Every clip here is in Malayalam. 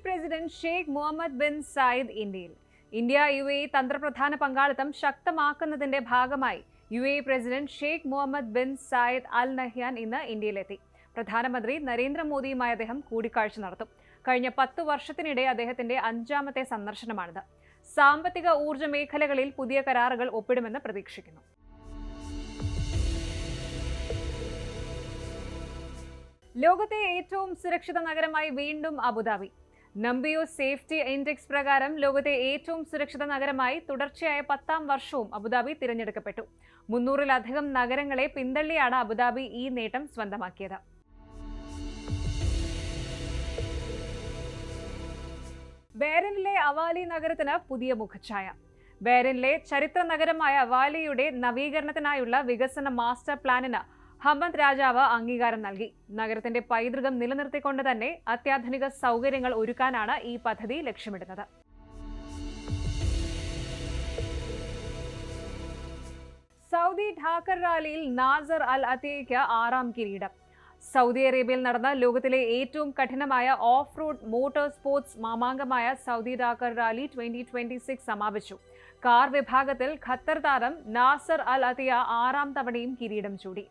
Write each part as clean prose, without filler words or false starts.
President Sheikh Mohammed bin Zayed ഇന്ത്യയിൽ. ഇന്ത്യ UAE തന്ത്രപ്രധാന പങ്കാളിത്തം ശക്തമാക്കുന്നതിന്റെ ഭാഗമായി UAE president Sheikh Mohammed bin Zayed Al Nahyan ഇന്ന് ഇന്ത്യയിലെത്തി. പ്രധാനമന്ത്രി നരേന്ദ്രമോദിയുമായി അദ്ദേഹം കൂടിക്കാഴ്ച നടത്തും. കഴിഞ്ഞ 10 വർഷത്തിനിടെ അദ്ദേഹത്തിന്റെ 5ാമത്തെ സന്ദർശനമാണിത്. സാമ്പത്തിക ഊർജ്ജ മേഖലകളിൽ പുതിയ കരാറുകൾ ഒപ്പിടുമെന്ന് പ്രതീക്ഷിക്കുന്നു. ലോകത്തെ ഏറ്റവും സുരക്ഷിത നഗരമായി വീണ്ടും അബുദാബി. നംബിയോ സേഫ്റ്റി ഇൻഡെക്സ് പ്രകാരം ലോകത്തെ ഏറ്റവും സുരക്ഷിത നഗരമായി തുടർച്ചയായ 10ാം വർഷവും അബുദാബി തിരഞ്ഞെടുക്കപ്പെട്ടു. 300-ലധികം നഗരങ്ങളെ പിന്തള്ളിയാണ് അബുദാബി ഈ നേട്ടം സ്വന്തമാക്കിയത്. ബഹ്റൈനിലെ അവാലി നഗരത്തിന് പുതിയ മുഖച്ഛായ. ബഹ്റൈനിലെ ചരിത്ര നഗരമായ അവാലിയുടെ നവീകരണത്തിനായുള്ള വികസന മാസ്റ്റർ പ്ലാനിന് ഹമദ് രാജാവ് അംഗീകാരം നൽകി. നഗരത്തിന്റെ പൈതൃകം നിലനിർത്തിക്കൊണ്ട് തന്നെ അത്യാധുനിക സൗകര്യങ്ങൾ ഒരുക്കാനാണ് ഈ പദ്ധതി ലക്ഷ്യമിടുന്നത്. സൗദി ധാക്കർ റാലിയിൽ നാസർ അൽ അത്തിയയ്ക്ക് 6ാം കിരീടം. സൗദി അറേബ്യയിൽ നടന്ന ലോകത്തിലെ ഏറ്റവും കഠിനമായ ഓഫ് റോഡ് മോട്ടോർ സ്പോർട്സ് മാമാങ്കമായ സൗദി ധാക്കർ റാലി 2026 സമാപിച്ചു. കാർ വിഭാഗത്തിൽ ഖത്തർ താരം നാസർ അൽ അത്തിയ 6ാം തവണയും കിരീടം ചൂടി.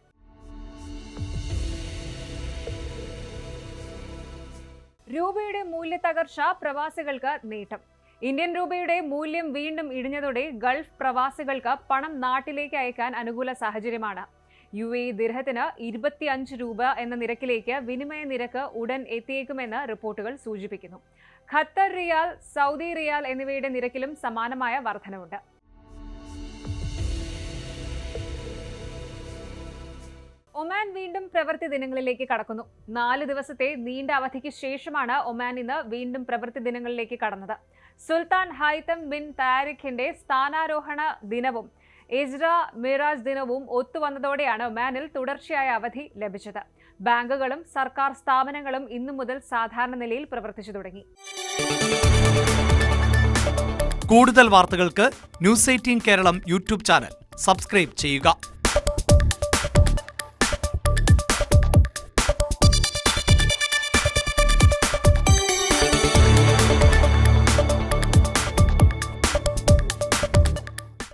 രൂപയുടെ മൂല്യത്തകർച്ച പ്രവാസികൾക്ക് നേട്ടം. ഇന്ത്യൻ രൂപയുടെ മൂല്യം വീണ്ടും ഇടിഞ്ഞതോടെ ഗൾഫ് പ്രവാസികൾക്ക് പണം നാട്ടിലേക്ക് അയക്കാൻ അനുകൂല സാഹചര്യമാണ്. UAE ദിർഹത്തിന് 25 രൂപ എന്ന നിരക്കിലേക്ക് വിനിമയ നിരക്ക് ഉടൻ എത്തിയേക്കുമെന്ന് റിപ്പോർട്ടുകൾ സൂചിപ്പിക്കുന്നു. ഖത്തർ റിയാൽ, സൗദി റിയാൽ എന്നിവയുടെ നിരക്കിലും സമാനമായ വർധനവുണ്ട്. ഒമാൻ വീണ്ടും പ്രവൃത്തി ദിനങ്ങളിലേക്ക് കടക്കുന്നു. 4 ദിവസത്തെ നീണ്ട അവധിക്ക് ശേഷമാണ് ഒമാൻ ഇന്ന് വീണ്ടും പ്രവൃത്തി ദിനങ്ങളിലേക്ക് കടന്നത്. സുൽത്താൻ ഹൈതം ബിൻ താരിഖിന്റെ സ്ഥാനാരോഹണ ദിനവും എസ്ര മിറാജ് ദിനവും ഒത്തുവന്നതോടെയാണ് ഒമാനിൽ തുടർച്ചയായ അവധി ലഭിച്ചത്. ബാങ്കുകളും സർക്കാർ സ്ഥാപനങ്ങളും ഇന്നു മുതൽ സാധാരണ നിലയിൽ പ്രവർത്തിച്ചു തുടങ്ങി. കൂടുതൽ വാർത്തകൾക്ക് News 18 Keralam YouTube channel subscribe ചെയ്യുക.